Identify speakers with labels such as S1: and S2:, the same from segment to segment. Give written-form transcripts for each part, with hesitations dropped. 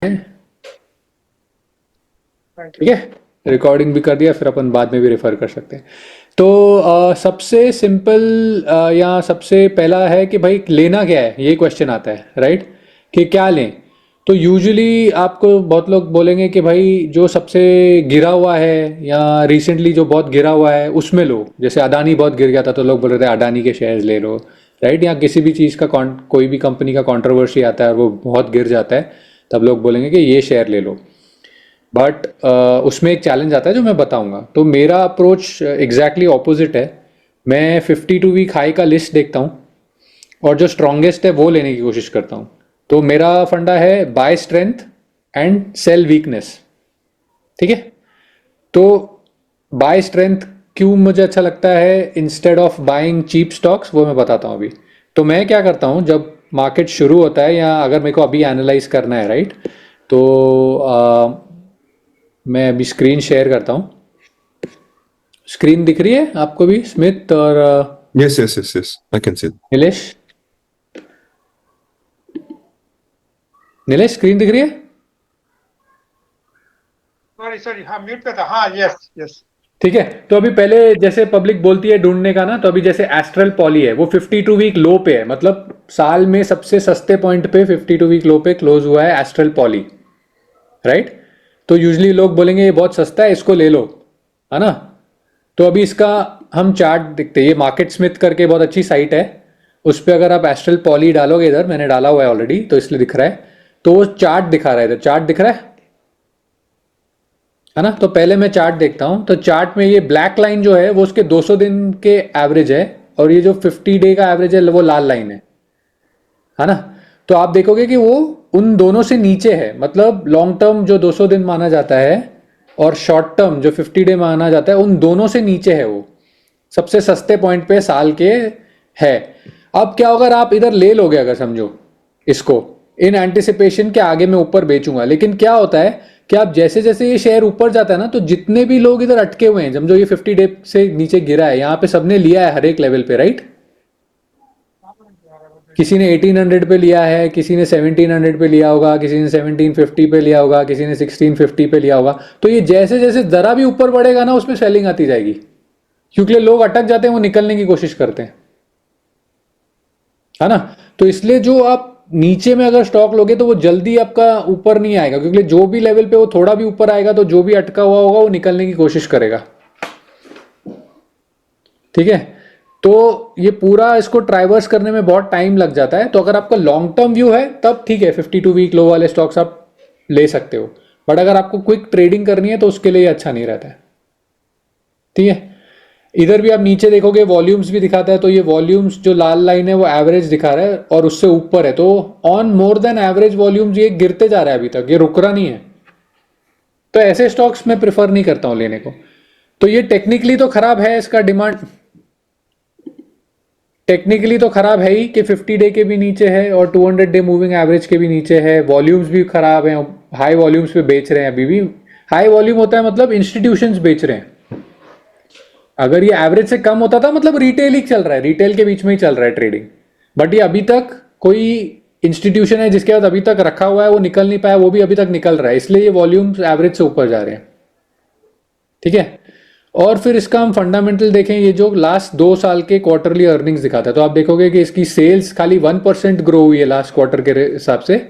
S1: ठीक है, रिकॉर्डिंग भी कर दिया, फिर अपन बाद में भी रेफर कर सकते हैं। तो सबसे सिंपल या सबसे पहला है कि भाई लेना क्या है, ये क्वेश्चन आता है राइट, कि क्या लें। तो यूजुअली आपको बहुत लोग बोलेंगे कि भाई जो सबसे गिरा हुआ है या रिसेंटली जो बहुत गिरा हुआ है उसमें लो। जैसे अडानी बहुत गिर गया था तो लोग बोल रहे थे अडानी के शेयर्स ले लो राइट। या किसी भी चीज़ का कोई भी कंपनी का कंट्रोवर्सी आता है और वो बहुत गिर जाता है, तब लोग बोलेंगे कि ये शेयर ले लो। बट उसमें एक चैलेंज आता है जो मैं बताऊंगा। तो मेरा अप्रोच एग्जैक्टली ऑपोजिट है। मैं 52 वीक हाई का लिस्ट देखता हूँ और जो स्ट्रॉन्गेस्ट है वो लेने की कोशिश करता हूँ। तो मेरा फंडा है buy strength and sell weakness. ठीक है, तो बाय स्ट्रेंथ क्यों मुझे अच्छा लगता है instead of buying cheap stocks, वो मैं बताता हूँ अभी। तो मैं क्या करता हूँ, जब मार्केट शुरू होता है या अगर मेरे को अभी एनालाइज करना है राइट, तो मैं अभी स्क्रीन शेयर करता हूँ। स्क्रीन दिख रही है आपको भी, स्मिथ और
S2: Yes, yes, yes, yes. I can see.
S1: Nilesh? Nilesh screen दिख रही है?
S3: सॉरी सॉरी, हाँ म्यूट पे था। हाँ, यस यस।
S1: ठीक है, तो अभी पहले जैसे पब्लिक बोलती है ढूंढने का ना, तो अभी जैसे एस्ट्रल पॉली है वो 52 वीक लो पे है, मतलब साल में सबसे सस्ते पॉइंट पे 52 वीक लो पे क्लोज हुआ है एस्ट्रल पॉली राइट। तो यूजली लोग बोलेंगे ये बहुत सस्ता है, इसको ले लो, है ना। तो अभी इसका हम चार्ट देखते हैं। ये मार्केट स्मिथ करके बहुत अच्छी साइट है, उस पर अगर आप एस्ट्रल पॉली डालोगे, इधर मैंने डाला हुआ है ऑलरेडी तो इसलिए दिख रहा है। तो वो चार्ट दिखा रहा है, इधर चार्ट दिख रहा है ना। तो पहले मैं चार्ट देखता हूं। तो चार्ट में ये ब्लैक लाइन जो है वो उसके 200 दिन के एवरेज है, और ये जो 50 डे का एवरेज है वो लाल लाइन है ना। तो आप देखोगे कि वो उन दोनों से नीचे है, मतलब लॉन्ग टर्म जो 200 दिन माना जाता है और शॉर्ट टर्म जो 50 डे माना जाता है, उन दोनों से नीचे है वो, सबसे सस्ते पॉइंट पे साल के है। अब क्या होगा, अगर आप इधर ले लोगे, अगर समझो इसको इन एंटिसिपेशन के आगे मैं ऊपर बेचूंगा, लेकिन क्या होता है कि आप जैसे जैसे ये शेयर ऊपर जाता है ना, तो जितने भी लोग इधर अटके हुए हैं, समझो ये 50 डे से नीचे गिरा है, यहाँ पे सबने लिया है हर एक लेवल पे राइट। किसी ने 1800 पे लिया है, किसी ने 1700 पे लिया होगा, किसी ने 1750 पे लिया होगा, किसी ने 1650 पे लिया होगा। तो ये जैसे जैसे जरा भी ऊपर बढ़ेगा ना, उसमें सेलिंग आती जाएगी, क्योंकि लोग अटक जाते हैं, वो निकलने की कोशिश करते हैं, है ना। तो इसलिए जो आप नीचे में अगर स्टॉक लोगे तो वो जल्दी आपका ऊपर नहीं आएगा, क्योंकि जो भी लेवल पे वो थोड़ा भी ऊपर आएगा तो जो भी अटका हुआ होगा वो निकलने की कोशिश करेगा। ठीक है, तो ये पूरा इसको ट्राइवर्स करने में बहुत टाइम लग जाता है। तो अगर आपका लॉन्ग टर्म व्यू है तब ठीक है, 52 वीक लो वाले स्टॉक्स आप ले सकते हो। बट अगर आपको क्विक ट्रेडिंग करनी है तो उसके लिए अच्छा नहीं रहता है। ठीक है, इधर भी आप नीचे देखोगे वॉल्यूम्स भी दिखाता है। तो ये वॉल्यूम्स जो लाल लाइन है वो एवरेज दिखा रहा है और उससे ऊपर है, तो on more than average volumes ये गिरते जा रहा है, अभी तक ये रुक रहा नहीं है। तो ऐसे स्टॉक्स मैं प्रेफर नहीं करता हूं लेने को। तो ये टेक्निकली तो खराब है, इसका डिमांड टेक्निकली तो खराब है ही कि 50 डे के भी नीचे है और 200 डे मूविंग एवरेज के भी नीचे है। वॉल्यूम्स भी खराब है, हाई वॉल्यूम्स पे बेच रहे हैं अभी भी। हाई वॉल्यूम होता है मतलब इंस्टीट्यूशंस बेच रहे हैं। अगर ये एवरेज से कम होता था मतलब रिटेल ही चल रहा है, रिटेल के बीच में ही चल रहा है ट्रेडिंग। बट ये अभी तक कोई इंस्टीट्यूशन है जिसके बाद अभी तक रखा हुआ है, वो निकल नहीं पाया, वो भी अभी तक निकल रहा है, इसलिए ये वॉल्यूम्स एवरेज से ऊपर जा रहे हैं। ठीक है, और फिर इसका हम फंडामेंटल देखें, ये जो लास्ट 2 साल के क्वार्टरली अर्निंग्स दिखाता है, तो आप देखोगे कि इसकी सेल्स खाली 1% ग्रो हुई है लास्ट क्वार्टर के हिसाब से,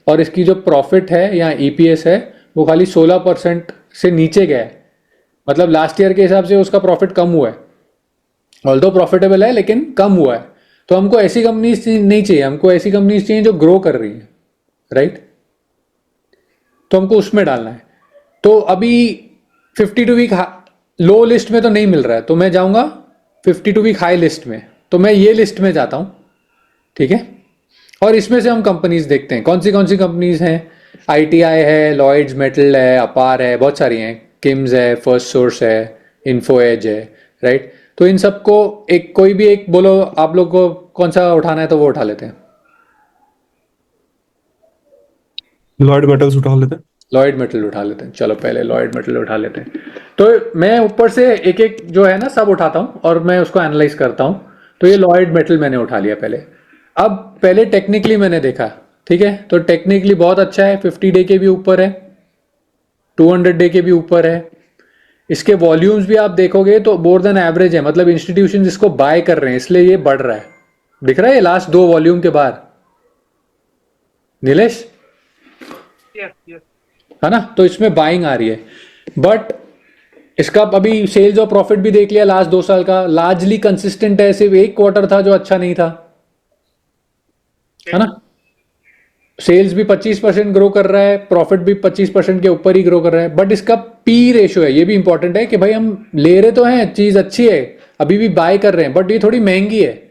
S1: और इसकी जो प्रॉफिट है या ईपीएस है वो खाली 16% से नीचे गया है। मतलब लास्ट ईयर के हिसाब से उसका प्रॉफिट कम हुआ है, ऑल्दो प्रॉफिटेबल है लेकिन कम हुआ है। तो हमको ऐसी कंपनीज नहीं चाहिए, हमको ऐसी कंपनीज चाहिए जो ग्रो कर रही है राइट। तो हमको उसमें डालना है। तो अभी 52 वीक लो लिस्ट में तो नहीं मिल रहा है, तो मैं जाऊंगा 52 वीक हाई लिस्ट में। तो मैं ये लिस्ट में जाता हूं, ठीक है। और इसमें से हम कंपनीज देखते हैं कौन सी कंपनीज हैं। आईटीआई है, लॉयड्स मेटल है, अपार है, बहुत सारी हैं, किम्स है, फर्स्ट सोर्स है, इन्फो एज है राइट। तो इन सबको एक कोई भी एक बोलो, आप लोग को कौन सा उठाना है तो वो उठा लेते हैं।
S2: लॉयड मेटल्स उठा लेते हैं।
S1: लॉयड मेटल उठा लेते हैं, चलो पहले लॉयड मेटल उठा लेते हैं। तो मैं ऊपर से एक एक जो है ना सब उठाता हूँ और मैं उसको एनालाइज करता हूँ। तो ये लॉयड मेटल मैंने उठा लिया पहले। अब पहले टेक्निकली मैंने देखा, ठीक है, तो टेक्निकली बहुत अच्छा है, 50 डे के भी ऊपर है, 200 डे के भी ऊपर है। इसके वॉल्यूम्स भी आप देखोगे तो मोर देन एवरेज है, मतलब इंस्टीट्यूशन इसको बाय कर रहे हैं इसलिए ये बढ़ रहा है। दिख रहा है ये लास्ट 2 वॉल्यूम के बाद नीलेश,
S3: Yes, yes.
S1: है ना, तो इसमें बाइंग आ रही है। बट इसका अभी सेल्स और प्रॉफिट भी देख लिया लास्ट 2 साल का, लार्जली कंसिस्टेंट है, सिर्फ एक क्वार्टर था जो अच्छा नहीं था, है ना। सेल्स भी 25% ग्रो कर रहा है, प्रॉफिट भी 25% के ऊपर ही ग्रो कर रहा है। बट इसका पी रेशियो है, ये भी इंपॉर्टेंट है कि भाई हम ले रहे तो हैं, चीज अच्छी है, अभी भी बाय कर रहे हैं, बट ये थोड़ी महंगी है।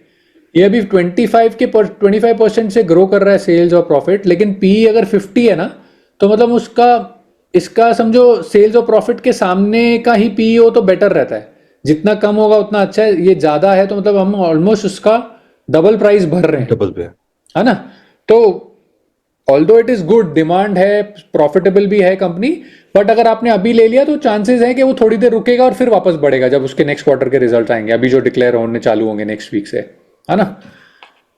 S1: ये अभी 25% से ग्रो कर रहा है सेल्स और प्रॉफिट, लेकिन पी अगर 50 है ना, तो मतलब उसका इसका समझो सेल्स और प्रॉफिट के सामने का ही पी हो तो बेटर रहता है। जितना कम होगा उतना अच्छा है, ये ज्यादा है तो मतलब हम ऑलमोस्ट उसका डबल प्राइस भर रहे हैं,
S2: डबल पे
S1: है ना। तो although it is good, demand है, प्रॉफिटेबल भी है कंपनी, बट अगर आपने अभी ले लिया तो चांसेस है कि वो थोड़ी देर रुकेगा और फिर वापस बढ़ेगा जब उसके नेक्स्ट क्वार्टर के रिजल्ट आएंगे, अभी जो डिक्लेयर होने चालू होंगे नेक्स्ट वीक से, है ना।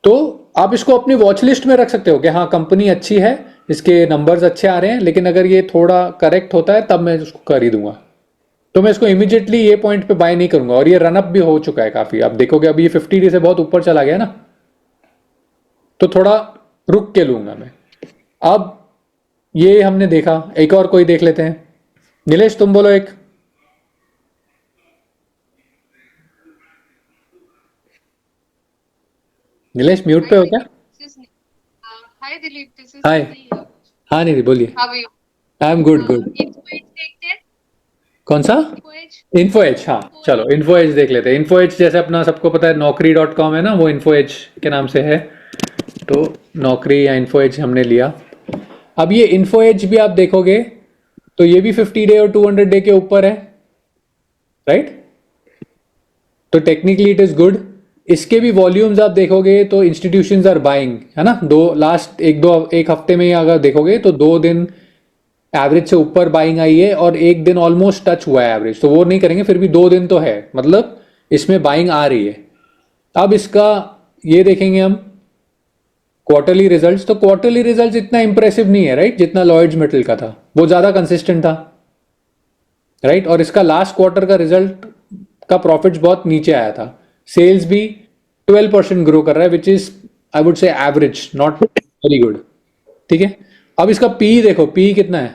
S1: तो आप इसको अपनी वॉच लिस्ट में रख सकते हो कि हाँ कंपनी अच्छी है, इसके नंबर्स अच्छे आ रहे हैं, लेकिन अगर ये थोड़ा करेक्ट होता है तब मैं उसको कर ही दूंगा। तो मैं इसको इमीडिएटली ये पॉइंट पे बाय नहीं करूंगा, और ये रनअप भी हो चुका है काफी, आप देखोगे अभी ये 50 डे से बहुत ऊपर चला गया ना, तो थोड़ा रुक के लूंगा मैं। अब ये हमने देखा, एक और कोई देख लेते हैं। नीलेश तुम बोलो एक। नीलेश म्यूट पे हो क्या?
S4: Hi Dilip, this is
S1: hi,
S4: Nidhi here.
S1: हाँ निधि बोलिए।
S4: How are you?
S1: I am good good.
S4: Info Edge देखते हैं?
S1: कौन सा?
S4: Info Edge?
S1: इन्फो एज, हाँ चलो इन्फो एज देख लेते हैं। इन्फो एज जैसे अपना सबको पता है naukri.com है ना, वो इन्फो एज के नाम से है, तो नौकरी या इन्फो एज हमने लिया। अब ये इन्फो एज भी आप देखोगे तो ये भी 50 डे और 200 डे के ऊपर है, राइट। तो टेक्निकली इट इज गुड। इसके भी वॉल्यूम्स आप देखोगे तो इंस्टीट्यूशंस आर बाइंग, है ना। लास्ट एक हफ्ते में ही अगर देखोगे तो 2 दिन एवरेज से ऊपर बाइंग आई है और 1 दिन ऑलमोस्ट टच हुआ है एवरेज, तो वो नहीं करेंगे, फिर भी 2 दिन तो है, मतलब इसमें बाइंग आ रही है। अब इसका ये देखेंगे हम क्वार्टरली रिजल्ट्स, तो क्वार्टरली रिजल्ट्स इतना इंप्रेसिव नहीं है, राइट, जितना लॉयड्स मेटल का था, वो ज्यादा कंसिस्टेंट था, राइट। और इसका लास्ट क्वार्टर का रिजल्ट का प्रॉफिट्स बहुत नीचे आया था। सेल्स भी 12% ग्रो कर रहा है, which is I would say average, not very good, ठीक है। अब इसका पी देखो, पी कितना है,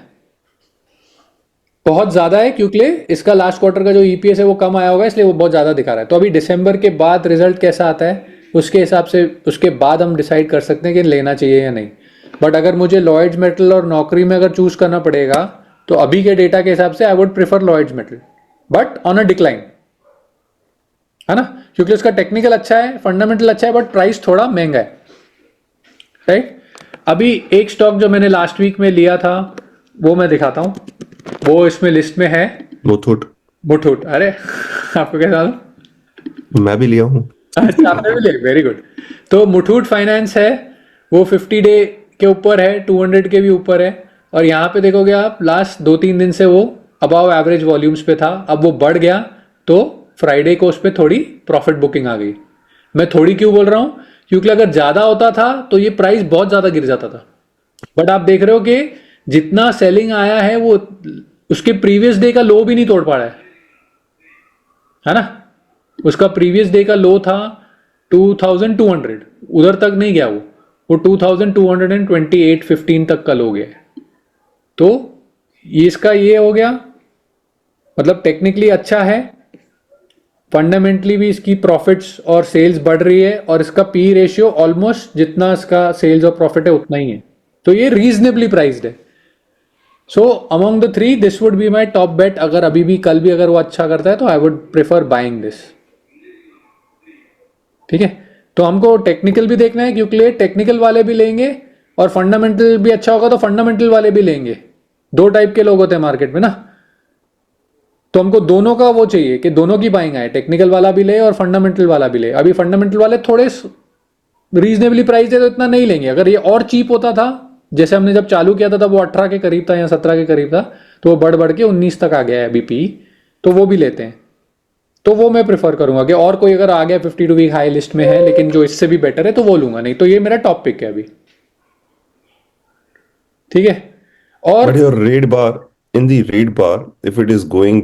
S1: बहुत ज्यादा है, क्योंकि इसका लास्ट क्वार्टर का जो ईपीएस है वो कम आया होगा, इसलिए वो बहुत ज्यादा दिखा रहा है। तो अभी दिसंबर के बाद रिजल्ट कैसा आता है उसके हिसाब से, उसके बाद हम डिसाइड कर सकते हैं कि लेना चाहिए या नहीं। बट अगर मुझे लॉयड्स मेटल और नौकरी में अगर चूज करना पड़ेगा तो अभी के डेटा के हिसाब से I would prefer Lloyds metal, but on a decline, है ना, क्योंकि उसका टेक्निकल अच्छा है, फंडामेंटल अच्छा है, बट प्राइस थोड़ा महंगा है, राइट। अभी एक स्टॉक जो मैंने लास्ट वीक में लिया था वो मैं दिखाता हूं, वो इसमें लिस्ट में है,
S2: मुथूट।
S1: मुथूट। अरे आपको कैसा मालूम?
S2: मैं भी लिया हूँ।
S1: अच्छा आपने भी लिया, वेरी गुड। तो मुथूट फाइनेंस है, वो 50 डे के ऊपर है, 200 के भी ऊपर है, और यहाँ पे देखोगे आप लास्ट 2-3 दिन से वो अबाव एवरेज वॉल्यूम्स पे था, अब वो बढ़ गया, तो फ्राइडे को उस पर थोड़ी प्रॉफिट बुकिंग आ गई। मैं थोड़ी क्यों बोल रहा हूँ, क्योंकि अगर ज्यादा होता था तो ये प्राइस बहुत ज्यादा गिर जाता था, बट आप देख रहे हो कि जितना सेलिंग आया है वो उसके प्रीवियस डे का लो भी नहीं तोड़ पा रहा है ना। उसका प्रीवियस डे का लो था 2200, उधर तक नहीं गया, वो 2228-15 तक का लो गया है। तो ये इसका ये हो गया, मतलब टेक्निकली अच्छा है, फंडामेंटली भी इसकी प्रॉफिट्स और सेल्स बढ़ रही है, और इसका पी रेशियो ऑलमोस्ट जितना इसका सेल्स और प्रॉफिट है उतना ही है, तो ये रीजनेबली प्राइस्ड है। So among the 3 this would be my top bet. अगर अभी भी कल भी अगर वो अच्छा करता है तो आई वुड प्रेफर बाइंग दिस, ठीक है। तो हमको टेक्निकल भी देखना है, क्योंकि टेक्निकल वाले भी लेंगे और फंडामेंटल भी अच्छा होगा तो फंडामेंटल वाले भी लेंगे। 2 टाइप के लोग होते हैं मार्केट में ना, तो हमको दोनों का वो चाहिए कि दोनों की बाइंग आए, टेक्निकल वाला भी ले और फंडामेंटल वाला भी ले। अभी फंडामेंटल वाले थोड़े रीजनेबली प्राइस है तो इतना नहीं लेंगे। अगर ये और चीप होता था, जैसे हमने जब चालू किया था तब वो 18 के करीब था या 17 के करीब था, तो वो बढ़ बढ़ के 19 तक आ गया है अभी पी, तो वो भी लेते हैं। तो वो मैं प्रेफर करूंगा कि और कोई अगर आ गया 52 वीक हाई लिस्ट में है लेकिन जो इससे भी बेटर है तो वो लूंगा, नहीं तो ये मेरा टॉप पिक है अभी। ठीक है। और
S2: But your rate bar, in the rate bar, if it is going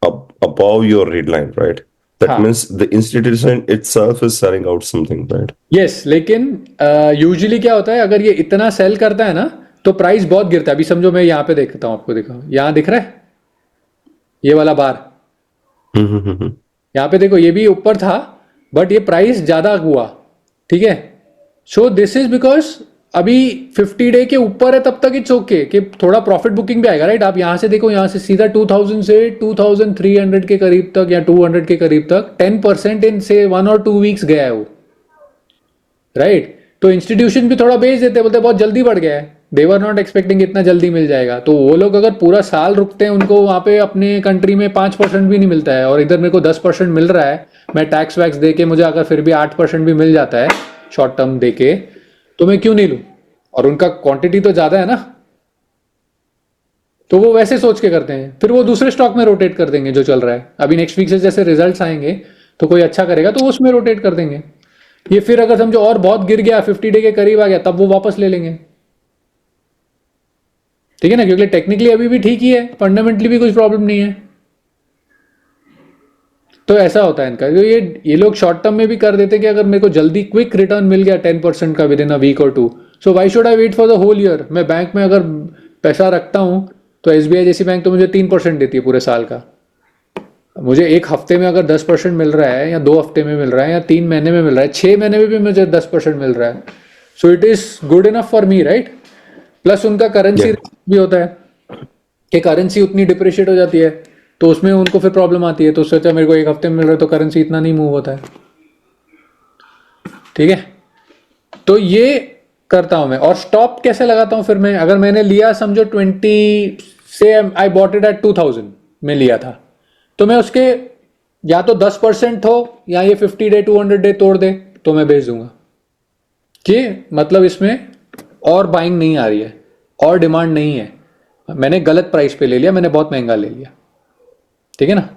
S2: up above your rate line, right? That
S1: हाँ
S2: means the institution itself is selling out something, right?
S1: Yes, लेकिन usually क्या होता है, अगर ये इतना सेल करता है ना तो प्राइस बहुत गिरता है। अभी समझो मैं यहाँ पे देखता हूँ, आपको दिखाऊँ, यहाँ दिख रहा है ये वाला बार,
S2: Mm-hmm.
S1: यहाँ पे देखो ये भी ऊपर था बट ये प्राइस ज़्यादा हुआ, ठीक है। सो दिस इज बिकॉज अभी 50 डे के ऊपर है, तब तक इट्स ओके कि थोड़ा प्रॉफिट बुकिंग भी आएगा, राइट। आप यहाँ से देखो, यहाँ से सीधा 2000 से 2300 के करीब तक या 200 के करीब तक 10% इन से 1 और 2 वीक्स गया है वो, राइट। तो इंस्टीट्यूशन भी थोड़ा बेच देते, बोलते बहुत जल्दी बढ़ गया है, दे वर नॉट एक्सपेक्टिंग इतना जल्दी मिल जाएगा। तो वो लोग अगर पूरा साल रुकते हैं, उनको वहाँ पे अपने कंट्री में 5% भी नहीं मिलता है और इधर मेरे को 10% मिल रहा है, मैं टैक्स वैक्स दे के मुझे अगर फिर भी 8% भी मिल जाता है शॉर्ट टर्म दे के, तो मैं क्यों नहीं लूँ। और उनका क्वांटिटी तो ज़्यादा है ना, तो वो वैसे सोच के करते हैं, फिर वो दूसरे स्टॉक में रोटेट कर देंगे जो चल रहा है। अभी नेक्स्ट वीक से जैसे रिजल्ट्स आएंगे तो कोई अच्छा करेगा तो वो उसमें रोटेट कर देंगे। ये फिर अगर समझो और बहुत गिर गया, 50 डे के करीब आ गया, तब वो वापस ले लेंगे, ठीक है ना, क्योंकि टेक्निकली अभी भी ठीक ही है, फंडामेंटली भी कुछ प्रॉब्लम नहीं है। तो ऐसा होता है इनका, तो ये लोग शॉर्ट टर्म में भी कर देते हैं कि अगर मेरे को जल्दी क्विक रिटर्न मिल गया 10% का विद इन अ वीक और 2, so why should I wait for the whole year. मैं बैंक में अगर पैसा रखता हूँ तो एसबीआई जैसी बैंक तो मुझे 3% देती है पूरे साल का। मुझे एक हफ्ते में अगर 10% मिल रहा है, या 2 हफ्ते में मिल रहा है, या 3 महीने में मिल रहा है, 6 महीने में भी मुझे 10% मिल रहा है, सो it is good enough for me, right. Plus उनका करेंसी
S2: Yeah.
S1: भी होता है कि करेंसी उतनी डिप्रिशिएट हो जाती है तो उसमें उनको फिर प्रॉब्लम आती है, तो सोचा मेरे को एक हफ्ते में मिल रहा है तो करेंसी इतना नहीं मूव होता है, ठीक है। तो ये करता हूं मैं। और स्टॉप कैसे लगाता हूं फिर मैं, अगर मैंने लिया समझो 20 से आई बॉट इट एट 2000 में लिया था, तो मैं उसके या तो 10% हो या ये 50 डे 200 डे तोड़ दे तो मैं बेच दूंगा कि मतलब इसमें और बाइंग नहीं आ रही है और डिमांड नहीं है, मैंने गलत प्राइस पे ले लिया, मैंने बहुत महंगा ले लिया, ठीक है ना।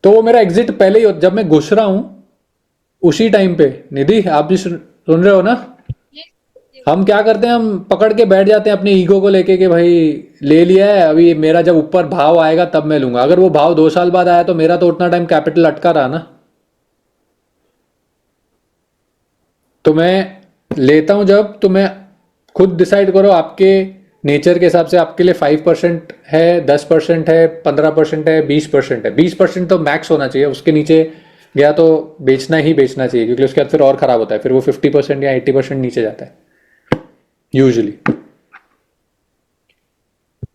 S1: तो वो मेरा एग्जिट पहले ही जब मैं घुस रहा हूं उसी टाइम पे, निधि आप भी सुन रहे हो ना, हम क्या करते हैं, हम पकड़ के बैठ जाते हैं अपने ईगो को लेके कि भाई ले लिया है, अभी मेरा जब ऊपर भाव आएगा तब मैं लूंगा। अगर वो भाव 2 साल बाद आया तो मेरा तो उतना टाइम कैपिटल अटका रहा ना। तो मैं लेता हूं जब, तो मैं खुद डिसाइड करो आपके नेचर के हिसाब से, आपके लिए 5% है, 10% है, 15% है, 20% है। 20% तो मैक्स होना चाहिए, उसके नीचे गया तो बेचना ही बेचना चाहिए, क्योंकि उसके बाद फिर और खराब होता है, फिर वो 50% या 80% नीचे जाता है यूजुअली।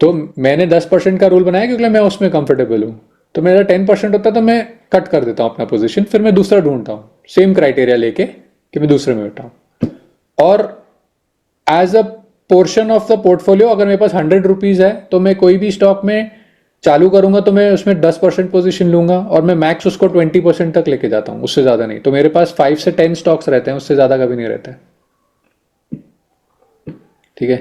S1: तो मैंने 10% का रूल बनाया क्योंकि मैं उसमें कंफर्टेबल हूँ। तो मेरा 10% होता है तो मैं कट कर देता हूँ अपना पोजीशन, फिर मैं दूसरा ढूंढता हूँ सेम क्राइटेरिया लेके कि मैं दूसरे में बैठा हूँ। और as a portion of the portfolio अगर मेरे पास 100 रुपीज़ है तो मैं कोई भी स्टॉक में चालू करूंगा तो मैं उसमें 10% पोजीशन लूंगा और मैं मैक्स उसको 20% तक लेके जाता हूँ, उससे ज़्यादा नहीं। तो मेरे पास 5 से 10 स्टॉक्स रहते हैं, उससे ज़्यादा कभी नहीं रहता है, ठीक है।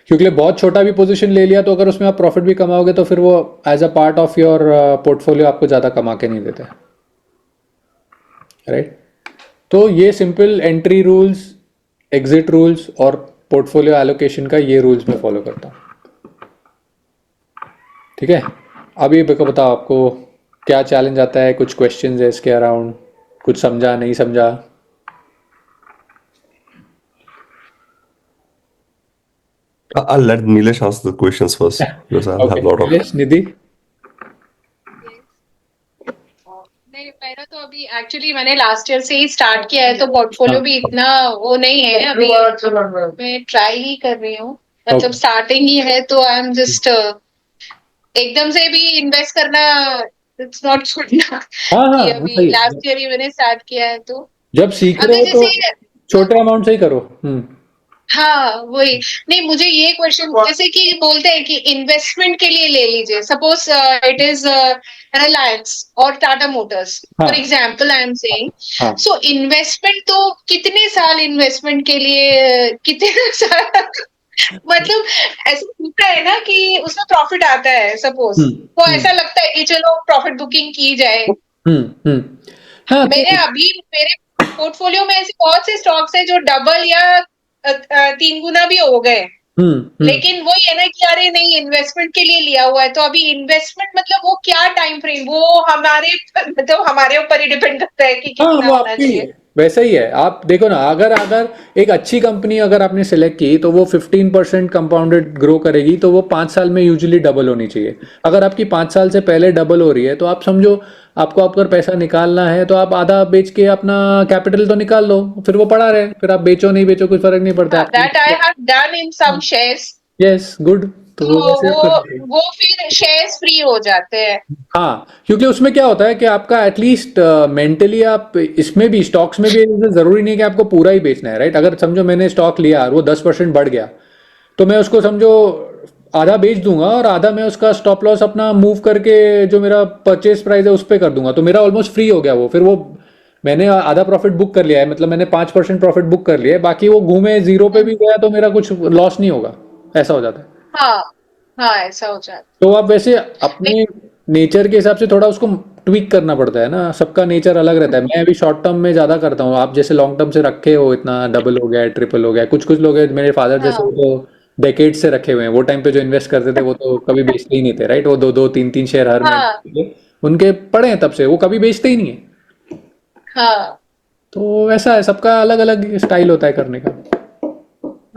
S1: क्योंकि बहुत छोटा भी पोजीशन ले लिया तो अगर उसमें आप प्रॉफिट भी कमाओगे तो फिर वो as a part of your portfolio आपको ज़्यादा कमा के नहीं देता है, राइट। तो ये simple entry rules, exit rules और पोर्टफोलियो एलोकेशन का ये रूल्स मैं फॉलो करता हूँ, ठीक है। अभी बताओ आपको क्या चैलेंज आता है, कुछ क्वेश्चंस है इसके अराउंड, कुछ समझा नहीं समझा।
S2: I'll let Nilesh answer the questions first because I'll have a lot of.
S1: Yes Nidhi.
S4: नहीं, मेरा तो अभी एक्चुअली मैंने लास्ट ईयर से ही स्टार्ट किया है, तो पोर्टफोलियो
S1: हाँ।
S4: भी इतना वो नहीं है अभी। मैं ट्राई ही कर रही हूँ, मतलब
S1: Okay.
S4: स्टार्टिंग ही है, तो आई एम जस्ट एकदम से भी इन्वेस्ट करना इट्स नॉट गुड ना।
S1: हाँ
S4: कि
S1: हाँ
S4: अभी
S1: भाई,
S4: लास्ट ईयर ही मैंने स्टार्ट किया है, तो
S1: जब सीख रहे
S4: अभी
S1: हो तो
S4: जैसे
S1: छोटे अमाउंट से ही करो।
S4: हाँ वही। नहीं, मुझे ये क्वेश्चन जैसे कि बोलते हैं कि इन्वेस्टमेंट के लिए ले लीजिए, सपोज इट इज रिलायंस और टाटा मोटर्स
S1: हाँ
S4: for example I am saying.
S1: हाँ
S4: सो इन्वेस्टमेंट तो कितने साल इन्वेस्टमेंट के लिए कितने साल मतलब ऐसा होता है ना कि उसमें प्रॉफिट आता है सपोज, तो ऐसा लगता है कि चलो प्रॉफिट बुकिंग की जाए।
S1: हम्म। हाँ तो
S4: मेरे पोर्टफोलियो में ऐसे बहुत से स्टॉक्स है जो डबल या 3 गुना भी हो गए। लेकिन वही है ना कि अरे नहीं इन्वेस्टमेंट के लिए लिया हुआ है, तो अभी इन्वेस्टमेंट मतलब वो क्या टाइम फ्रेम, वो हमारे मतलब हमारे ऊपर ही डिपेंड करता है कि
S1: हाँ
S4: कितना
S1: वो
S4: होना
S1: आपकी
S4: चाहिए।
S1: वैसा ही है। आप देखो ना, अगर अगर एक अच्छी कंपनी अगर आपने सेलेक्ट की तो वो 15% कंपाउंडेड ग्रो करेगी, तो वो 5 साल में यूजुअली डबल होनी चाहिए। अगर आपकी 5 साल से पहले डबल हो रही है तो आप समझो, आपको अगर पैसा निकालना है तो आप आधा बेच के अपना कैपिटल तो निकाल लो, फिर वो पड़ा रहे, फिर आप बेचो नहीं बेचो कोई फर्क नहीं पड़ता
S4: हाँ, दैट आई
S1: आपको।
S4: Have done in some shares.
S1: Yes good. तो
S4: तो
S1: वो वैसे आप
S4: वो
S1: करते हैं।
S4: वो फिर शेयर्स फ्री हो जाते हैं।
S1: हाँ, क्योंकि उसमें क्या होता है कि आपका एटलीस्ट मेंटली आप इसमें भी, स्टॉक्स में भी जरूरी नहीं कि आपको पूरा ही बेचना है, राइट? अगर समझो मैंने स्टॉक लिया और वो 10% बढ़ गया, तो मैं उसको समझो आधा बेच दूंगा और आधा मैं उसका स्टॉप लॉस अपना मूव करके जो मेरा परचेज प्राइस है उस पर कर दूंगा, तो मेरा ऑलमोस्ट फ्री हो गया वो। फिर वो मैंने आधा प्रॉफिट बुक कर लिया है, मतलब मैंने 5% प्रॉफिट बुक कर लिया है, बाकी वो घूमे जीरो पे भी गया तो मेरा कुछ लॉस नहीं होगा। ऐसा हो जाता है।
S4: हाँ हाँ, ऐसा हो जाता
S1: तो आप वैसे
S4: है।
S1: अपने नेचर के हिसाब से थोड़ा उसको ट्वीक करना पड़ता है ना, सबका नेचर अलग रहता है। मैं अभी शॉर्ट टर्म में ज़्यादा करता हूँ, आप जैसे लॉन्ग टर्म से रखे हो, इतना डबल हो गया है, ट्रिपल हो गया है। कुछ कुछ लोग हैं, मेरे फादर जैसे, वो
S4: हाँ
S1: तो डेकेड से रखे हुए हैं। वो टाइम पे जो इन्वेस्ट करते थे वो तो कभी बेचते ही नहीं थे, राइट? वो दो दो तीन तीन शेयर हर महीने
S4: हाँ
S1: लेते थे। उनके पड़े हैं तब से, वो कभी बेचते ही नहीं है।
S4: हाँ
S1: तो ऐसा है, सबका अलग अलग स्टाइल होता है करने का।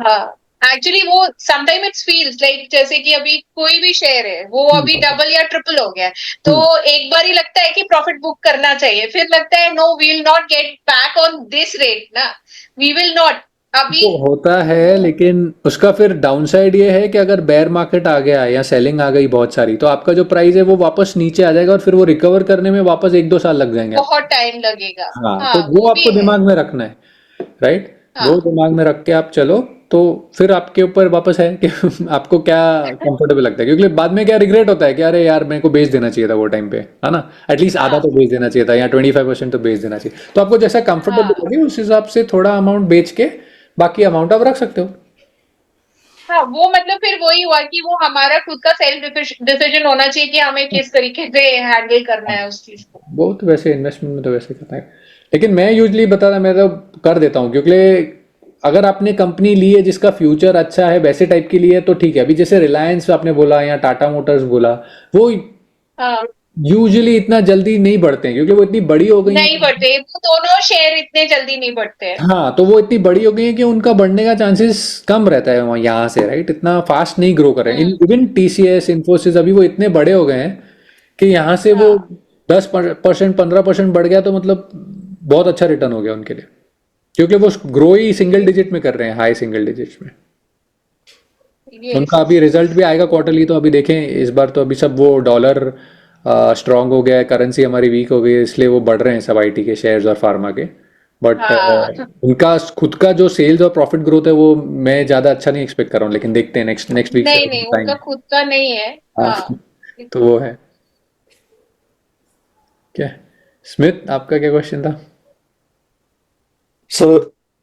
S4: हाँ, एक्चुअली वो समटाइम इट्स फील्स लाइक जैसे कि अभी कोई भी शेयर है वो अभी
S1: हम्म,
S4: डबल या ट्रिपल हो गया है, तो
S1: हम्म।
S4: एक बार ही लगता है कि प्रॉफिट बुक करना चाहिए, फिर लगता है no we will not get back on this rate ना, वी विल नॉट अभी।
S1: वो होता है,
S4: वो
S1: लेकिन उसका फिर डाउनसाइड ये है कि अगर बेयर मार्केट आ गया या सेलिंग आ गई बहुत सारी, तो आपका जो प्राइस है वो वापस नीचे आ जाएगा और फिर वो रिकवर करने में वापस 1-2 साल लग जाएंगे आपको।
S4: बहुत टाइम लगेगा।
S1: हाँ,
S4: हाँ
S1: तो वो
S4: वो भी
S1: आपको
S4: है।
S1: दिमाग में रखना है, राइट? वो
S4: हाँ
S1: दिमाग में रख के आप चलो, तो फिर आपके ऊपर वापस है कि आपको क्या कंफर्टेबल लगता है। क्योंकि बाद में क्या रिग्रेट होता है कि अरे यार मेरे को बेच देना चाहिए था वो टाइम पे, है ना? एटलीस्ट आधा
S4: हाँ
S1: तो बेच देना चाहिए था, या 25% तो बेच देना चाहिए। तो आपको जैसा कंफर्टेबल
S4: हाँ
S1: लगे उस हिसाब से थोड़ा अमाउंट बेच के बाकी अमाउंट आप रख सकते हो।
S4: हाँ, वो मतलब फिर वही हुआ कि वो हमारा खुद का सेल्फ डिसीजन होना चाहिए कि हमें किस तरीके से हैंडल करना है उस चीज को।
S1: वो तो वैसे इन्वेस्टमेंट में तो वैसे करता है, लेकिन मैं यूजली बता रहा, मैं तो कर देता हूँ। क्योंकि अगर आपने कंपनी ली है जिसका फ्यूचर अच्छा है, वैसे टाइप की ली है तो ठीक है। अभी जैसे रिलायंस आपने बोला या टाटा मोटर्स बोला, वो
S4: हाँ,
S1: यूजुअली इतना जल्दी नहीं बढ़ते हैं क्योंकि वो इतनी बड़ी हो गई
S4: नहीं
S1: हैं।
S4: बढ़ते वो दोनों शेयर इतने जल्दी नहीं बढ़ते हैं।
S1: हाँ, तो वो इतनी बड़ी हो गई है कि उनका बढ़ने का चांसेस कम रहता है वहाँ, यहाँ से, राइट? इतना फास्ट नहीं ग्रो कर रहे हैं।
S4: हम्म।
S1: इवन टीसीएस इन्फोसिस अभी वो इतने बड़े हो गए हैं कि यहाँ से वो
S4: हाँ
S1: 10% 15% बढ़ गया तो मतलब बहुत अच्छा रिटर्न हो गया उनके लिए। क्योंकि वो ग्रो ही सिंगल डिजिट में कर रहे हैं, हाई सिंगल डिजिट्स में।
S4: यस।
S1: उनका अभी रिजल्ट भी आएगा क्वार्टरली, तो अभी देखें इस बार तो अभी सब वो डॉलर स्ट्रांग हो गया है, करेंसी हमारी वीक हो गई है, इसलिए वो बढ़ रहे हैं सब आईटी के शेयर्स और फार्मा के। बट
S4: हाँ
S1: उनका खुद का जो सेल्स और प्रॉफिट ग्रोथ है वो मैं ज़्यादा अच्छा नहीं एक्सपेक्ट कर रहा हूँ, लेकिन देखते हैं नेक्स्ट नेक्स्ट वीक से
S4: नहीं नहीं,
S1: टाइम
S4: उनका
S1: है।
S4: खुद का नहीं है।
S1: हाँ,
S4: हाँ
S1: तो वो है। क्या स्मिथ, आपका क्या क्वेश्चन था?
S2: So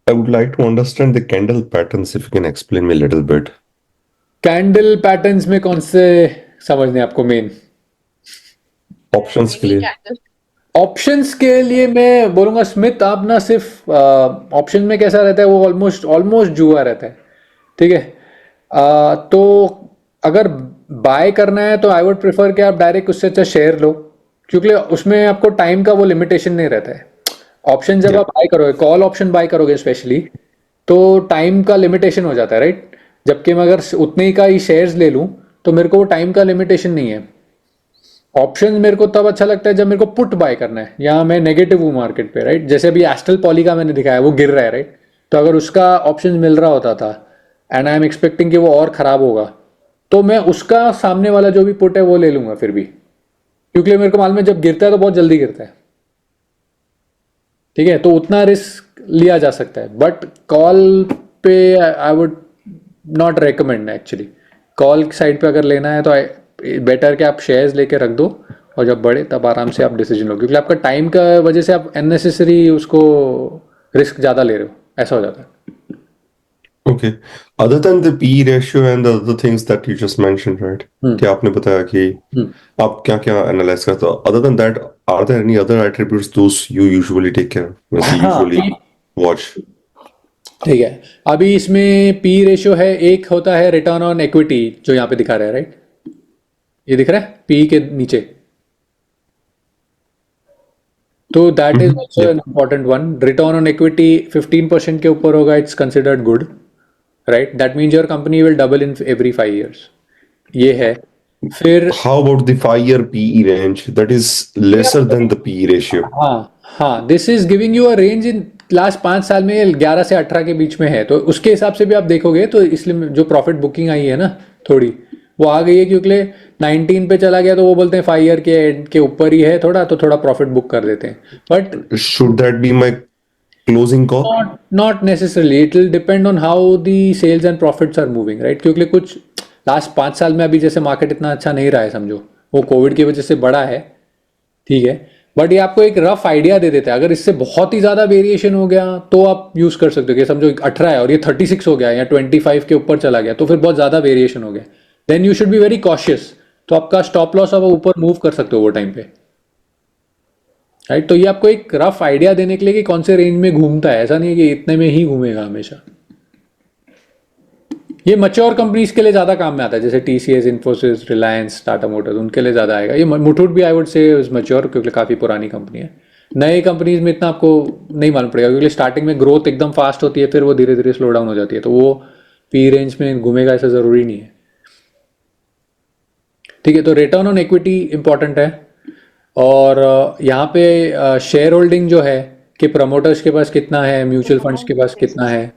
S2: I would like to understand the candle patterns if you can explain me a little bit.
S1: Candle patterns में कौन से समझने आपको मेन?
S2: Options के
S4: एनी
S2: लिए
S4: कैंडल।
S1: ऑप्शंस के लिए मैं बोलूंगा स्मिथ, आप ना सिर्फ ऑप्शन में कैसा रहता है, वो ऑलमोस्ट ऑलमोस्ट जुआ रहता है, ठीक है? तो अगर बाय करना है तो आई वुड प्रेफर कि आप डायरेक्ट उससे अच्छा शेयर लो, क्योंकि उसमें आपको टाइम का वो लिमिटेशन नहीं रहता है। ऑप्शन जब
S2: yeah
S1: आप बाय करोगे, कॉल ऑप्शन बाय करोगे स्पेशली, तो टाइम का लिमिटेशन हो जाता है, राइट? जबकि मैं अगर उतने ही का ही शेयर्स ले लूं तो मेरे को वो टाइम का लिमिटेशन नहीं है। ऑप्शन मेरे को तब अच्छा लगता है जब मेरे को पुट बाय करना है, या मैं नेगेटिव हूँ मार्केट पे, राइट? जैसे अभी एस्ट्रल पॉली का मैंने दिखाया, वो गिर रहा है, राइट? तो अगर उसका ऑप्शन मिल रहा होता था एंड आई एम एक्सपेक्टिंग कि वो और खराब होगा, तो मैं उसका सामने वाला जो भी पुट है वो ले लूंगा फिर भी, क्योंकि मेरे को मालूम है जब गिरता है तो बहुत जल्दी गिरता है, ठीक है? तो उतना रिस्क लिया जा सकता है। बट कॉल पे I would not recommend actually. Call side पे अगर लेना है तो बेटर कि आप शेयर्स लेके रख दो, और जब बढ़े तब आराम से आप डिसीजन लो, क्योंकि आपका टाइम का वजह से आप अननेसेसरी उसको रिस्क ज़्यादा ले रहे हो, ऐसा हो जाता है।
S2: okay. Other than the P ratio and the other things that you just mentioned, right?
S1: हम्म,
S2: कि आपने बताया कि
S1: हम्म।
S2: आप क्या क्या एनालाइज करते हो, other than that are there any other attributes those you usually take care of, means you
S1: हाँ,
S2: usually watch?
S1: ठीक है। अभी इसमें पी रेशियो है, एक होता है रिटर्न ऑन इक्विटी जो यहाँ पे दिखा रहा है, राइट? ये दिख रहा है पी के नीचे। तो that is also
S2: Yeah.
S1: An important one. Return on equity 15% के ऊपर होगा, it's considered good, right? That means your company will double in every 5 years। ये है। फिर
S2: How about the 5-year PE range? That is lesser than the PE ratio.
S1: हाँ हाँ, this is giving you a range in last 5 साल में 11 से 18 के बीच में है। तो उसके हिसाब से भी आप देखोगे तो इसलिए जो प्रॉफिट बुकिंग आई है ना थोड़ी, वो आ गई है क्योंकि 19 पे चला गया तो वो बोलते हैं 5 year के एंड के ऊपर ही है थोड़ा, तो थोड़ा प्रॉफिट बुक कर देते हैं। But
S2: Should that be my closing call?
S1: not necessarily, it will depend on how the sales and profits are moving, right? क्योंकि कुछ लास्ट 5 साल में अभी जैसे मार्केट इतना अच्छा नहीं रहा है, समझो वो कोविड की वजह से बढ़ा है, ठीक है, बट ये आपको एक रफ आइडिया दे देता है। अगर इससे बहुत ही ज़्यादा वेरिएशन हो गया तो आप यूज़ कर सकते हो कि समझो 18 है और ये 36 हो गया या 25 के ऊपर चला गया, तो फिर बहुत ज़्यादा वेरिएशन हो गया, then you should be very cautious. तो आपका स्टॉप लॉस आप ऊपर मूव कर सकते हो वो टाइम पे, राइट? तो ये आपको एक रफ आइडिया देने के लिए कि कौन से रेंज में घूमता है, ऐसा नहीं है कि इतने में ही घूमेगा हमेशा। ये मैच्योर कंपनीज के लिए ज़्यादा काम में आता है, जैसे टीसीएस, इन्फोसिस, रिलायंस, टाटा मोटर्स, उनके लिए ज़्यादा आएगा। ये मुथूट भी I would say is mature क्योंकि काफ़ी पुरानी कंपनी है। नए कंपनीज में इतना आपको नहीं मालूम पड़ेगा क्योंकि स्टार्टिंग में ग्रोथ एकदम फास्ट होती है, फिर वो धीरे धीरे स्लो डाउन हो जाती है, तो वो पी रेंज में घूमेगा ऐसा ज़रूरी नहीं है, ठीक है? तो रिटर्न ऑन इक्विटी इंपॉर्टेंट है। और यहाँ पे शेयर होल्डिंग जो है कि प्रमोटर्स के पास कितना है, म्यूचुअल फंड्स के पास कितना है,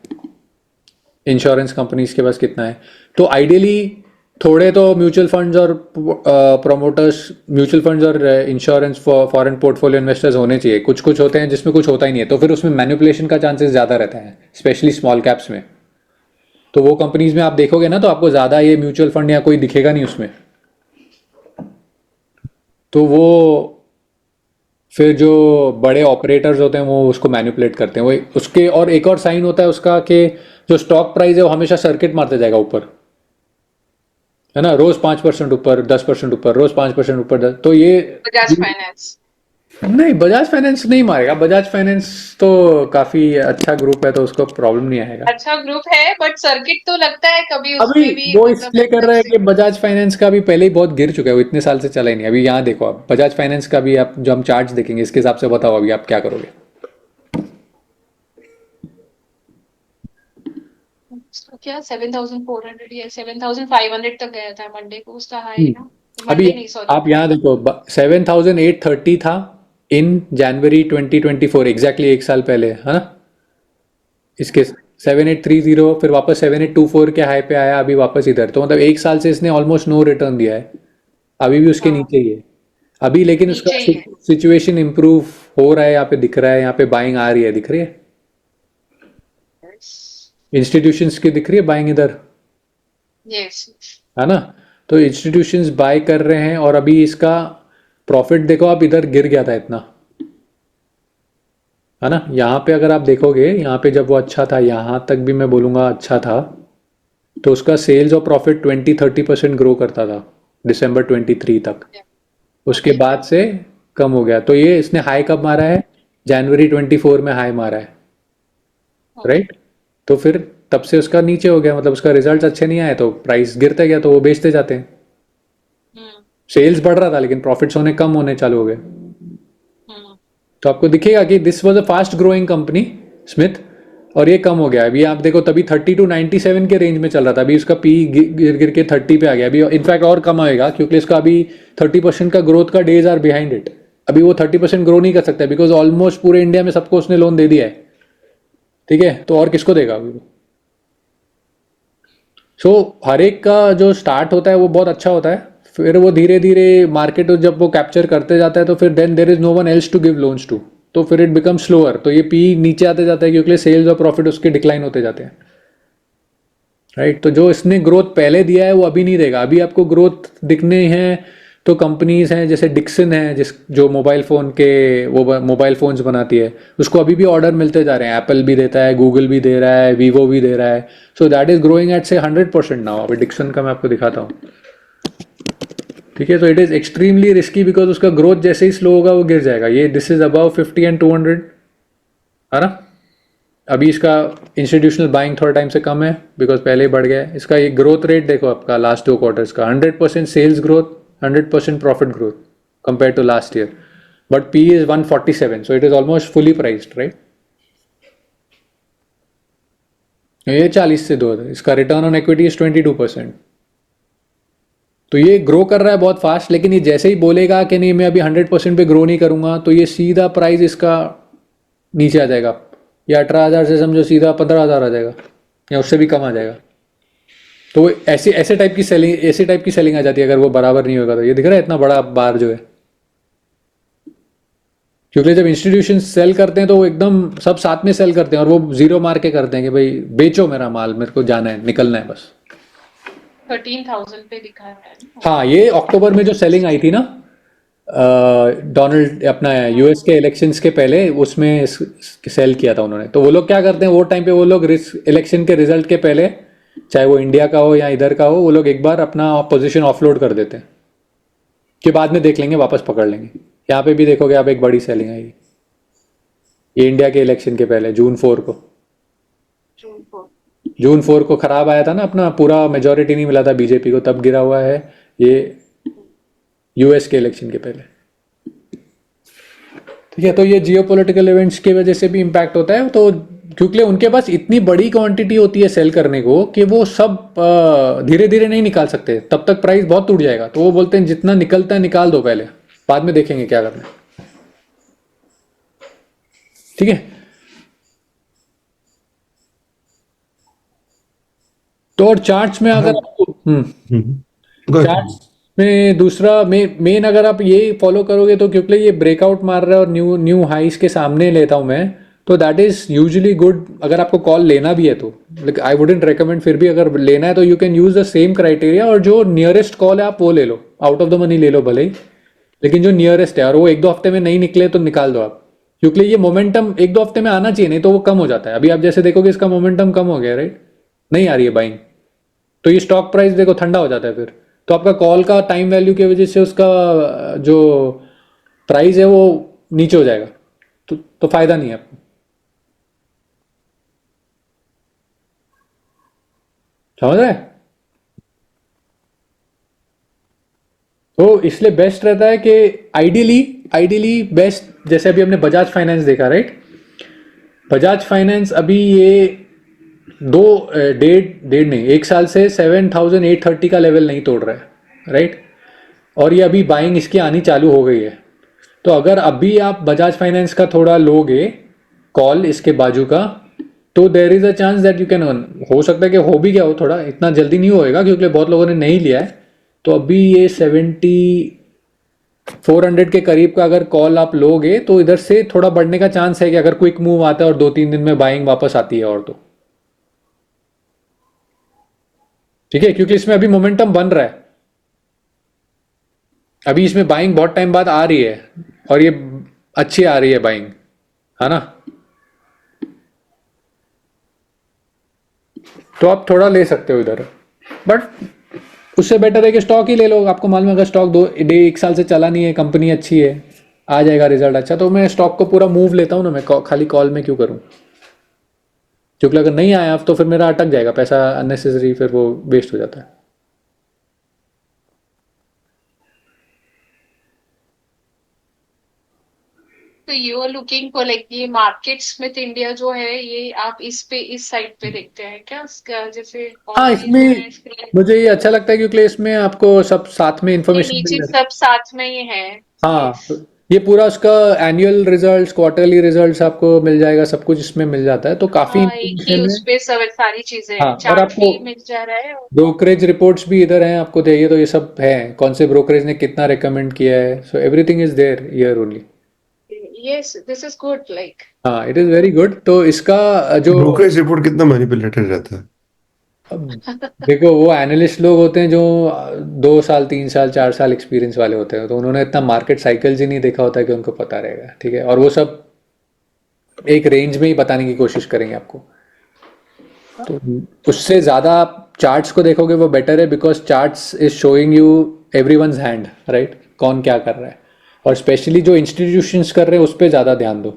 S1: इंश्योरेंस कंपनीज के पास कितना है। तो आइडियली थोड़े तो म्यूचुअल फंड्स और प्रमोटर्स, म्यूचुअल फंड्स और इंश्योरेंस फॉरेन पोर्टफोलियो इन्वेस्टर्स होने चाहिए। कुछ कुछ होते हैं जिसमें कुछ होता ही नहीं है, तो फिर उसमें मैनिपुलेशन का चांसेस ज़्यादा रहता है, स्पेशली स्मॉल कैप्स में। तो वो कंपनीज में आप देखोगे ना तो आपको ज़्यादा ये म्यूचुअल फंड या कोई दिखेगा नहीं उसमें। तो वो फिर जो बड़े ऑपरेटर्स होते हैं वो उसको मैनिपुलेट करते हैं। वो उसके और एक और साइन होता है उसका कि जो स्टॉक प्राइस है वो हमेशा सर्किट मारते जाएगा ऊपर, है ना? रोज 5% ऊपर, 10% ऊपर, रोज 5% ऊपर, तो ये
S4: बजाज फाइनेंस
S1: नहीं, बजाज फाइनेंस नहीं मारेगा। बजाज फाइनेंस तो काफी अच्छा ग्रुप है तो उसको प्रॉब्लम नहीं आएगा।
S4: अच्छा ग्रुप है, बट सर्किट तो लगता है कभी
S1: अभी
S4: उसमें भी
S1: वो
S4: मतलब
S1: इसलिए कर रहा है कि बजाज फाइनेंस का भी पहले ही बहुत गिर चुका है, वो इतने साल से चला ही नहीं। अभी यहाँ देखो आप बजाज फाइनेंस का भी, आप जो हम चार्ट्स देखेंगे इसके हिसाब से बताओ अभी आप क्या करोगे।
S4: उसका क्या 7,400 या 7,500 तक गया था मंडे को उसका हाई ना,
S1: अभी
S4: मंडे नहीं सॉरी।
S1: आप यहाँ देखो 7,830 था इन जनवरी 2024, एग्जैक्टली एक साल पहले, है ना? इसके 7,830 फिर वापस 7,824 के हाई पे आया, अभी वापस इधर। तो मतलब एक साल से इसने ऑलमोस्ट नो रिटर्न दिया है, अभी भी उसके
S4: हाँ
S1: नीचे ही है अभी। लेकिन उसका
S4: नीचे ही है।
S1: सिचुएशन इंप्रूव हो रहा है, यहाँ पे दिख रहा है, यहाँ पे बाइंग आ रही है, दिख रही है इंस्टीट्यूशंस की, दिख रही है बाइंग इधर,
S4: यस
S1: है ना? तो इंस्टीट्यूशंस बाय कर रहे हैं और अभी इसका प्रॉफिट देखो आप, इधर गिर गया था इतना, है ना? यहाँ पे अगर आप देखोगे, यहाँ पे जब वो अच्छा था, यहाँ तक भी मैं बोलूँगा अच्छा था, तो उसका सेल्स और प्रॉफिट 20-30% ग्रो करता था दिसंबर 23 तक। उसके बाद से कम हो गया। तो ये इसने हाई कब मारा है? जनवरी 24 में हाई मारा है, राइट? तो फिर तब से उसका नीचे हो गया, मतलब उसका रिजल्ट अच्छे नहीं आए तो प्राइस गिरते गया, तो वो बेचते जाते हैं। सेल्स बढ़ रहा था लेकिन प्रॉफिट्स कम होने चालू हो गए। तो आपको दिखेगा कि this was a fast growing company Smith, और ये कम हो गया। अभी आप देखो तभी 30 to 97 के रेंज में चल रहा था, अभी उसका पी गिर गिर के 30 पे आ गया। अभी इनफैक्ट और कम आएगा क्योंकि इसका अभी 30% का ग्रोथ का डेज आर बिहाइंड इट। अभी वो 30% ग्रो नहीं कर सकता बिकॉज ऑलमोस्ट पूरे इंडिया में सबको उसने लोन दे दिया है, ठीक है? तो और किसको देगा अभी? सो हर एक का जो स्टार्ट होता है वो बहुत अच्छा होता है, फिर वो धीरे धीरे मार्केट जब वो कैप्चर करते जाता है तो फिर then there is no one else to give loans to, तो फिर इट बिकम स्लोअर। तो ये पी नीचे आते जाता है क्योंकि सेल्स और प्रॉफिट उसके डिक्लाइन होते जाते हैं, राइट? तो जो इसने ग्रोथ पहले दिया है वो अभी नहीं देगा। अभी आपको ग्रोथ दिखने हैं तो कंपनीज हैं जैसे डिक्सन है, जो मोबाइल फ़ोन के वो मोबाइल फ़ोन्स बनाती है, उसको अभी भी ऑर्डर मिलते जा रहे हैं। एप्पल भी देता है, गूगल भी दे रहा है, वीवो भी दे रहा है। So that is growing at से 100% नाउ। अभी डिक्सन का मैं आपको दिखाता हूँ, ठीक है? तो it is extremely risky because उसका ग्रोथ जैसे ही स्लो होगा वो गिर जाएगा। ये दिस इज अबाउ 50 and 200, है ना? अभी इसका इंस्टीट्यूशनल बाइंग थोड़ा टाइम से कम है बिकॉज पहले ही बढ़ गया है। इसका ये ग्रोथ रेट देखो आपका लास्ट 2 क्वार्टर्स का 100% sales growth, 100% profit growth compare to last year, but P is 147, so it is almost fully priced, right. ये 40 से 2, इसका रिटर्न ऑन इक्विटी इज 22%। तो ये ग्रो कर रहा है बहुत फास्ट, लेकिन ये जैसे ही बोलेगा कि नहीं मैं अभी 100% पे ग्रो नहीं करूंगा, तो ये सीधा प्राइस इसका नीचे आ जाएगा। या 18,000 से समझो सीधा 15,000 आ जाएगा या उससे भी कम आ जाएगा। तो वो ऐसे टाइप की सेलिंग आ जाती है अगर वो बराबर नहीं होगा। तो ये दिख रहा है इतना बड़ा बार जो है, क्योंकि जब इंस्टीट्यूशन सेल करते हैं तो वो एकदम सब साथ में सेल करते हैं और वो जीरो मार के करते हैं कि भाई बेचो मेरा माल, मेरे को जाना है, निकलना है बस।
S4: 13,000 पे दिखा रहा है।
S1: हाँ, ये अक्टूबर में जो सेलिंग आई थी ना डोनाल्ड अपना यूएस के इलेक्शंस के पहले, उसमें सेल किया था उन्होंने। तो वो लोग क्या करते हैं, वो टाइम पे वो लोग इलेक्शन के रिजल्ट के पहले, चाहे वो इंडिया का हो या इधर का हो, वो लोग एक बार अपना पोजीशन ऑफलोड कर देते हैं कि बाद में देख लेंगे, वापस पकड़ लेंगे। यहाँ पे भी देखोगे आप एक बड़ी सेलिंग आई, ये इंडिया के इलेक्शन के पहले जून 4 को। जून 4 को खराब आया था ना, अपना पूरा मेजोरिटी नहीं मिला था बीजेपी को, तब गिरा हुआ है ये यूएस के इलेक्शन के पहले। ठीक है, तो ये जियोपॉलिटिकल इवेंट्स की वजह से भी इम्पैक्ट होता है। तो क्योंकि उनके पास इतनी बड़ी क्वांटिटी होती है सेल करने को कि वो सब धीरे धीरे नहीं निकाल सकते, तब तक प्राइस बहुत टूट जाएगा। तो वो बोलते हैं जितना निकलता है निकाल दो पहले, बाद में देखेंगे क्या करना है। ठीक है, तो और चार्ट्स में अगर चार्ट्स में दूसरा मेन अगर आप ये फॉलो करोगे तो क्योंकि ये ब्रेकआउट मार रहा है और न्यू हाइस के सामने लेता हूं मैं, तो दैट इज यूजुअली गुड। अगर आपको कॉल लेना भी है तो आई वुडेंट रेकमेंड, फिर भी अगर लेना है तो you can use the same criteria और जो नियरेस्ट कॉल है आप वो ले लो, आउट ऑफ द मनी ले लो भले ही, लेकिन जो नियरेस्ट है और वो 1-2 हफ्ते में नहीं निकले तो निकाल दो आप, क्योंकि ये मोमेंटम 1-2 हफ्ते में आना चाहिए, नहीं तो वो कम हो जाता है। अभी आप जैसे देखोगे इसका मोमेंटम कम हो गया, राइट, नहीं आ रही है बाइंग, तो ये स्टॉक प्राइस देखो ठंडा हो जाता है फिर। तो आपका कॉल का टाइम वैल्यू की वजह से उसका जो प्राइस है वो नीचे हो जाएगा, तो फायदा नहीं है आपको। समझ रहे हैं? तो इसलिए बेस्ट रहता है कि आइडियली बेस्ट, जैसे अभी हमने बजाज फाइनेंस देखा, राइट। बजाज फाइनेंस अभी ये डेढ़ नहीं, 1 साल से 7,830 का लेवल नहीं तोड़ रहा है, राइट। और ये अभी बाइंग इसकी आनी चालू हो गई है। तो अगर अभी आप बजाज फाइनेंस का थोड़ा लोगे कॉल इसके बाजू का, तो there is a chance that you can earn. हो सकता है कि हो भी गया हो, थोड़ा इतना जल्दी नहीं होएगा क्योंकि बहुत लोगों ने नहीं लिया है। तो अभी ये 7,400 के करीब का अगर कॉल आप लोगे तो इधर से थोड़ा बढ़ने का चांस है कि अगर क्विक मूव आता है और 2-3 दिन में बाइंग वापस आती है और तो ठीक है, क्योंकि इसमें अभी मोमेंटम बन रहा है। अभी इसमें बाइंग बहुत टाइम बाद आ रही है और ये अच्छी आ रही है बाइंग, है ना। तो आप थोड़ा ले सकते हो इधर, बट उससे बेटर है कि स्टॉक ही ले लो। आपको मालूम है अगर स्टॉक 1 साल से चला नहीं है, कंपनी अच्छी है, आ जाएगा रिजल्ट अच्छा, तो मैं स्टॉक को पूरा मूव लेता हूँ ना, मैं खाली कॉल में क्यों करूँ, क्योंकि अगर नहीं आया तो फिर मेरा अटक जाएगा पैसा अननेसेसरी, फिर वो वेस्ट हो जाता है।
S4: तो you are looking for like ये मार्केट्स में इंडिया जो है, ये आप इस साइड पे देखते हैं क्या उसका, जैसे
S1: हाँ,
S4: और जो है
S1: इसमें मुझे ये अच्छा लगता है क्योंकि इसमें आपको सब साथ में
S4: ये
S1: इंफॉर्मेशन
S4: नीचे
S1: मिल जाती है।
S4: सब साथ में ही है।
S1: हाँ,
S4: यस,
S1: ये पूरा उसका एनुअल रिजल्ट्स, क्वार्टरली रिजल्ट्स आपको मिल जाएगा, सब कुछ इसमें मिल जाता है, तो काफी
S4: हाँ, एक ही
S1: इंफॉर्मेशन
S4: उस
S1: है।
S4: पे सब सारी चीजें
S1: हाँ,
S4: हैं,
S1: और
S4: चार्ट
S1: आपको
S4: भी मिल जा रहा है।
S1: ब्रोकरेज रिपोर्ट्स भी इधर हैं, आपको चाहिए तो ये सब है, कौन से ब्रोकरेज ने कितना रिकमेंड किया है, so everything is there here only.
S4: Yes, this is good like.
S1: हाँ, इट इज वेरी गुड। तो इसका जो
S2: ब्रोकरेज रिपोर्ट कितना मैनिपुलेटेड रहता है।
S1: अब देखो, वो एनालिस्ट लोग होते हैं जो 2 साल 3 साल 4 साल एक्सपीरियंस वाले होते हैं, तो उन्होंने इतना मार्केट साइकिल्स ही नहीं देखा होता कि उनको पता रहेगा, ठीक है। और वो सब एक रेंज में ही बताने की कोशिश करेंगे आपको, तो उससे ज़्यादा आप चार्ट्स को देखोगे वो बेटर है, because charts is showing you everyone's hand, right, कौन क्या कर रहा है। और स्पेशली जो इंस्टीट्यूशंस कर रहे हैं उस पर ज़्यादा ध्यान दो,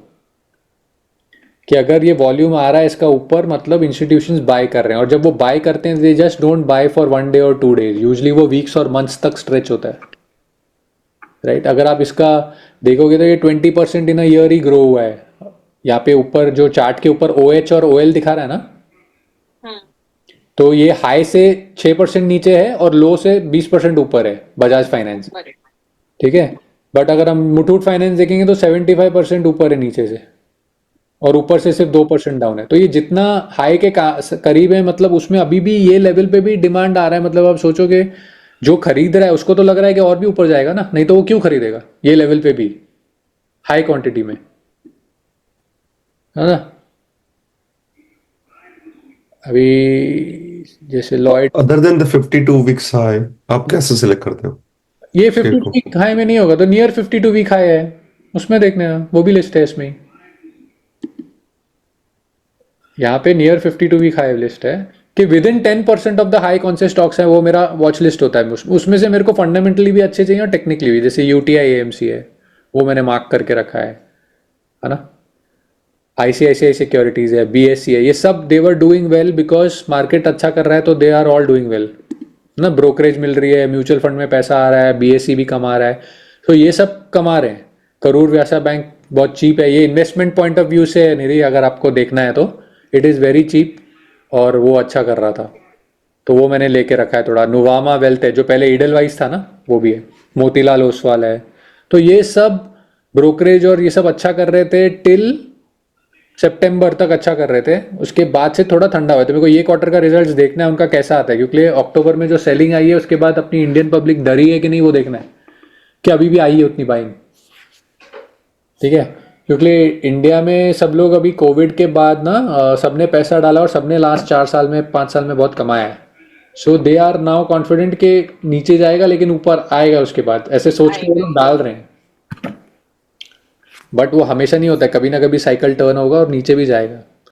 S1: कि अगर ये वॉल्यूम आ रहा है इसका ऊपर, मतलब इंस्टीट्यूशंस बाय कर रहे हैं, और जब वो बाय करते हैं they just don't buy for 1 day और 2 डेज, यूजली वो वीक्स और मंथ्स तक स्ट्रेच होता है, राइट। अगर आप इसका देखोगे तो ये 20% इन अ ईयर ही ग्रो हुआ है। यहाँ पे ऊपर जो चार्ट के ऊपर OH और OL दिखा रहा है ना,
S4: हम्म,
S1: तो ये हाई से 6% नीचे है और लो से 20% ऊपर है बजाज फाइनेंस,
S4: बड़े
S1: ठीक है। बट अगर हम मुथूट फाइनेंस देखेंगे तो 75% ऊपर है नीचे से, और ऊपर से सिर्फ 2% डाउन है। तो ये जितना हाई के करीब है, मतलब उसमें अभी भी ये लेवल पे भी डिमांड आ रहा है। मतलब आप सोचोगे जो खरीद रहा है उसको तो लग रहा है कि और भी ऊपर जाएगा ना, नहीं तो वो क्यों खरीदेगा ये लेवल पे भी हाई क्वांटिटी में, है ना। अभी जैसे Lloyd,
S2: other than the 52 weeks high आप कैसे सिलेक्ट करते हो
S1: ये
S2: शेयर
S1: 50
S2: को?
S1: वीक हाई में नहीं होगा तो नियर 52 वीक हाई है, उसमें देखने का, वो भी लिस्ट है इसमें ही। यहाँ पे नियर 52 वीक हाई लिस्ट है कि with in 10% of the high कौन से स्टॉक्स हैं, वो मेरा वॉच लिस्ट होता है। उसमें से मेरे को फंडामेंटली भी अच्छे चाहिए और टेक्निकली भी, जैसे UTI AMC है, वो मैंने मार्क करके रखा है ना। ICICI सिक्योरिटीज है, BSE है, ये सब they were doing well because market अच्छा कर रहा है, तो they are all doing well ना। ब्रोकरेज मिल रही है, म्यूचुअल फंड में पैसा आ रहा है, BSE भी कमा रहा है, तो ये सब कमा रहे हैं। करूर व्यासा बैंक बहुत चीप है, ये इन्वेस्टमेंट पॉइंट ऑफ व्यू से निधि अगर आपको देखना है तो इट इज़ वेरी चीप, और वो अच्छा कर रहा था, तो वो मैंने लेके रखा है थोड़ा। नुवामा वेल्थ है जो पहले ईडलवाइज था ना, वो भी है। मोतीलाल ओसवाल है, तो ये सब ब्रोकरेज और ये सब अच्छा कर रहे थे टिल सितंबर तक, अच्छा कर रहे थे। उसके बाद से थोड़ा ठंडा हुआ, तो मेरे को ये क्वार्टर का रिजल्ट्स देखना है उनका कैसा आता है, क्योंकि अक्टूबर में जो सेलिंग आई है उसके बाद अपनी इंडियन पब्लिक डरी है कि नहीं, वो देखना है कि अभी भी आई है उतनी बाइंग, ठीक है। क्योंकि इंडिया में सब लोग अभी कोविड के बाद ना सबने पैसा डाला और सबने लास्ट 4 साल में 5 साल में बहुत कमाया है। सो दे आर नाउ कॉन्फिडेंट कि नीचे जाएगा लेकिन ऊपर आएगा उसके बाद, ऐसे सोच के वो लोग डाल रहे हैं। बट वो हमेशा नहीं होता है, कभी ना कभी साइकिल टर्न होगा और नीचे भी जाएगा।